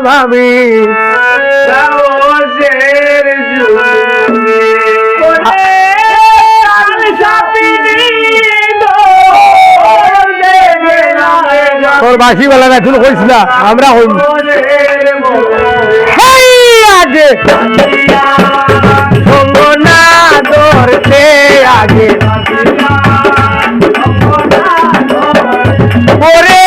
ভাবি তোর বাসি বেলা না তুই কইস না আমরা হইব আগে সঙ্গ না ধরতে আগে ওরে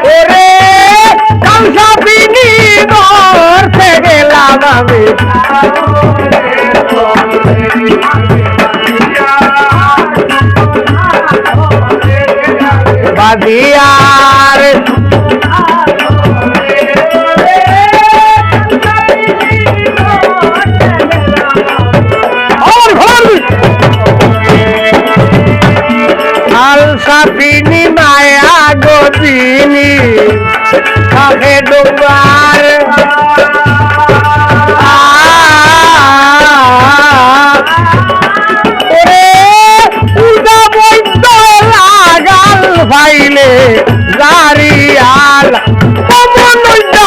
ওরে কালসা পিনি ধরতে গেলাম আমি বাদিয়ার আলসাফিনি মায়া গদিনী কাকে ডোবার ভাইলে জারিয়াল অমনইটা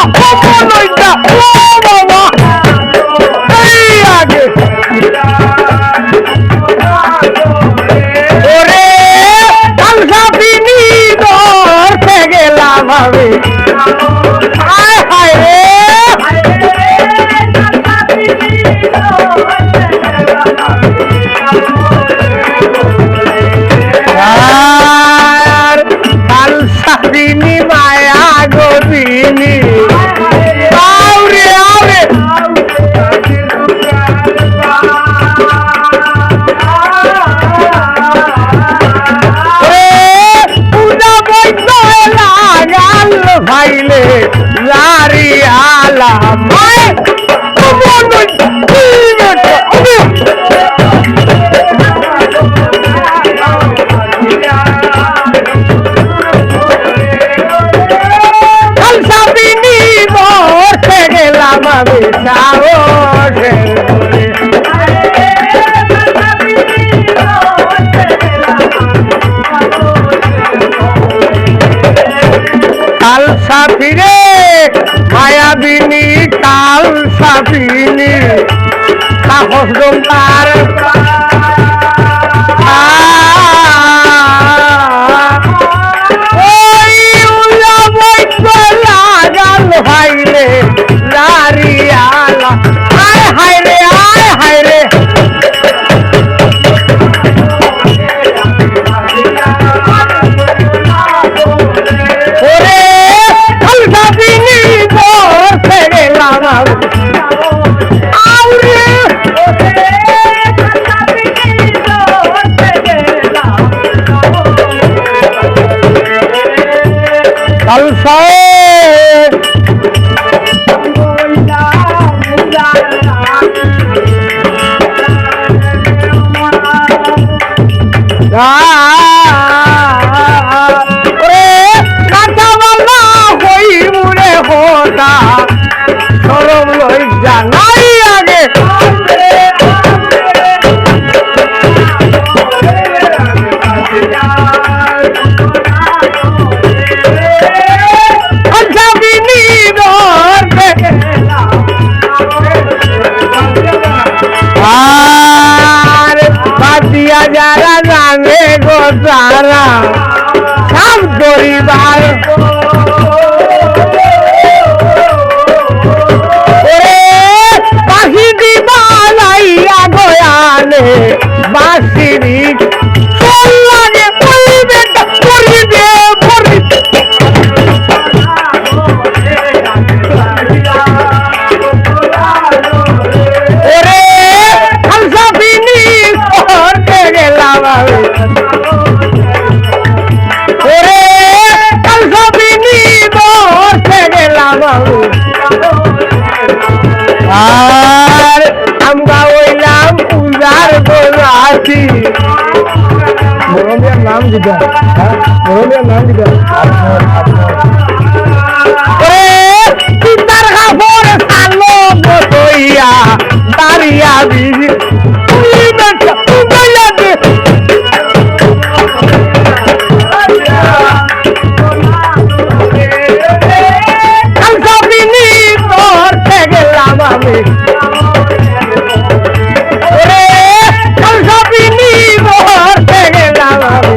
ও বাবা এই আগে ওরে কালসাপিনি ধরতে গেলাম আমি হায় হায় রে কালসাপিনি মায়া গদিনী আউরে আউরে ভাইলে লারি আলা মায় কালসাপিনি ধরতে গেলাম আমি সাহসে কালসাফিরে মায়াবিনী কালসাফিনী সাহস গঙ্গার ভাইলে লারিয়ালা আয় হায় রে আয় হায় রে ওরে কালসাপিনি ধরতে গেলাম আউরে কালসা সরম লই জানাই আগে কালসাপিনি ধরতে আর বাদিয়া যারা জানে গো তারা সব গরিবার বাসিরি চল লাগে বলবে করিবে ওরে কালসাপিনি ধরতে গেলাম আমি ওরে কালসাপিনি ধরতে গেলাম আমি আর আমরা হইলাম পূজার গোলাপি মরমিয়ার নাম দিদা মরমিয়ার নাম দিদা চিন্তার কাপড় সালো বইয়া দাঁড়িয়া বিজি আমি ওরে সবিনি ধরতে গেলাম আমি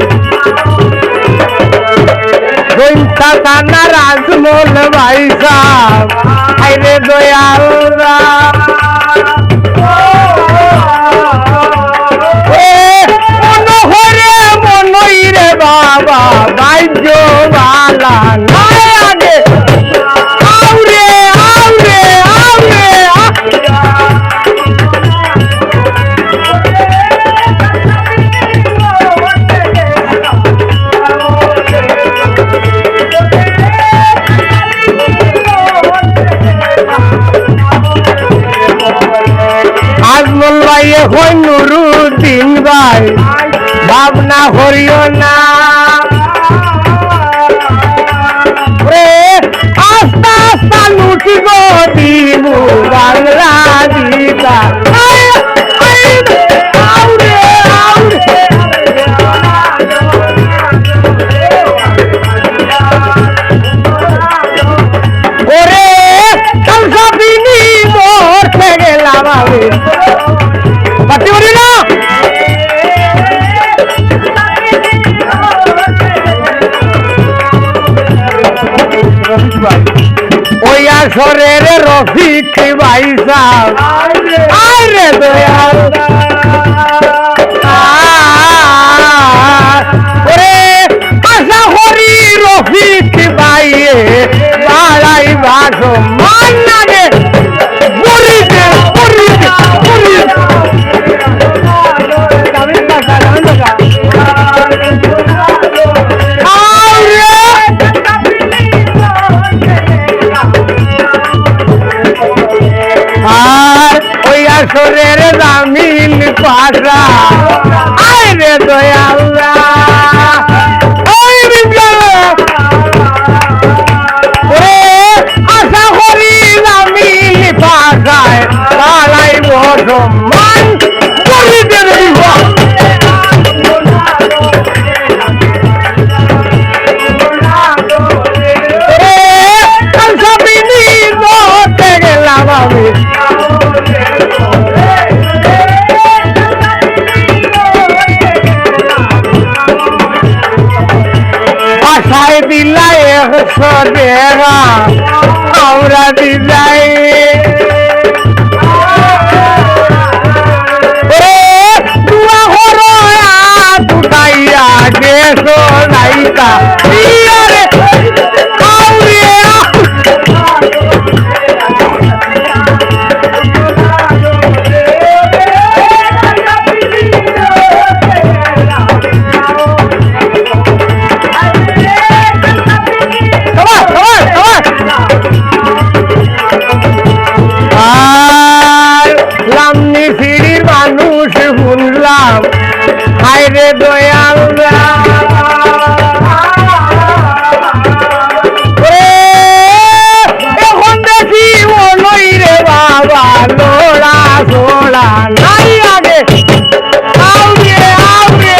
জৈন্তা থানা রাজমল ভাই সাহেব আইরে দয়াল মনইরে বাবা বাইজ বালা নাই আগে আউরে আউরে আউরে আজমল ভাই এখন নুরুদ্দিন ভাই ভাবনা করিও না আস্তা আস্তা লুটি গো দিবু বাংলা দিতা আউরে আউরে ওরে সবিনি ধরতে গেলাম আমি পাতি করি না ওই আসরের রফিক ভাই সাহেব আরে দয়াল ওরে আশা করি রফিক ভাইয়ে বাড়াই ভাষো মান লাগে পুরিতে পুরিতে পুরিতে আর ওই আসরের জামিন পাশা আরে দয়াল আশা করি জামিন পাশায় পালাই বসমান করিতে রইব সবিনি ধরতে গেলাম আমি আশায় দিলা 100 টাকা আমরা দিলাই দুয়া করো দুটাইয়া গেছো নাইকা মানুষ শুনলাম হায়রে দয়াল এখন দেখি ওনইরে বাবা লোড়া সোড়া নাই আগে আউরে আউরে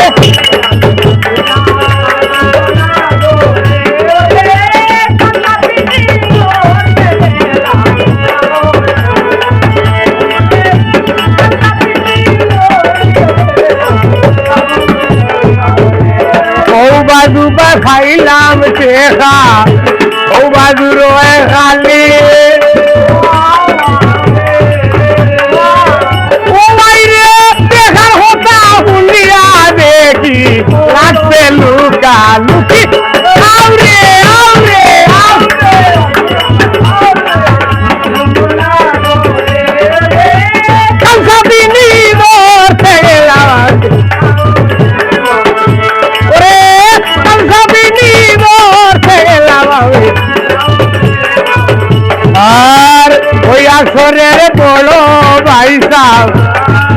বাজুবা খাইলাম শেখা ও বাজু রয়ে খালি ও বাইরে দেখার হতা হুলিয়া দেখি লাগছে লুকা লুকি আউরে আউরে সবিনি ধরতে গেলাম আর ওই আসরের বড় ভাই সাহেব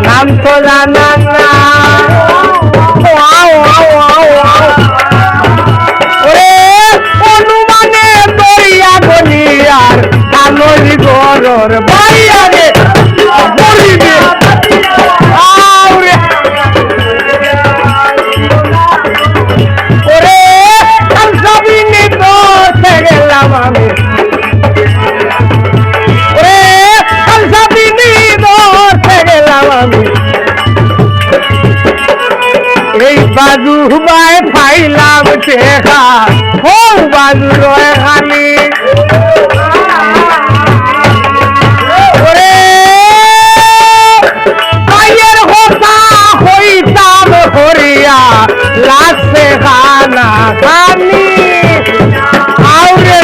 নাম তো জানা না অনুমানে দরিয়া গলিয়ার কানই গরর ভাই আগে আমি বাই পাইলাম দেখা ও বাজু রয় খালি ওরে কাইয়ের কথা হইতাম হরিয়া লাগছে খানা খানি আউরে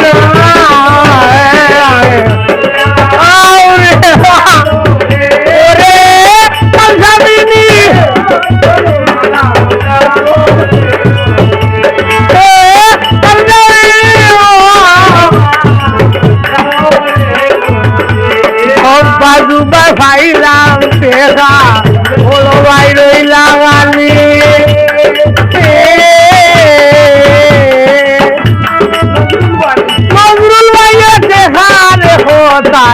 আউরে ওরে পাঞ্জাবিনী বাজুবা ভাইলাম দেখা হলো ভাই রইলা গালি নজরুল ভাইয়া দেখার কথা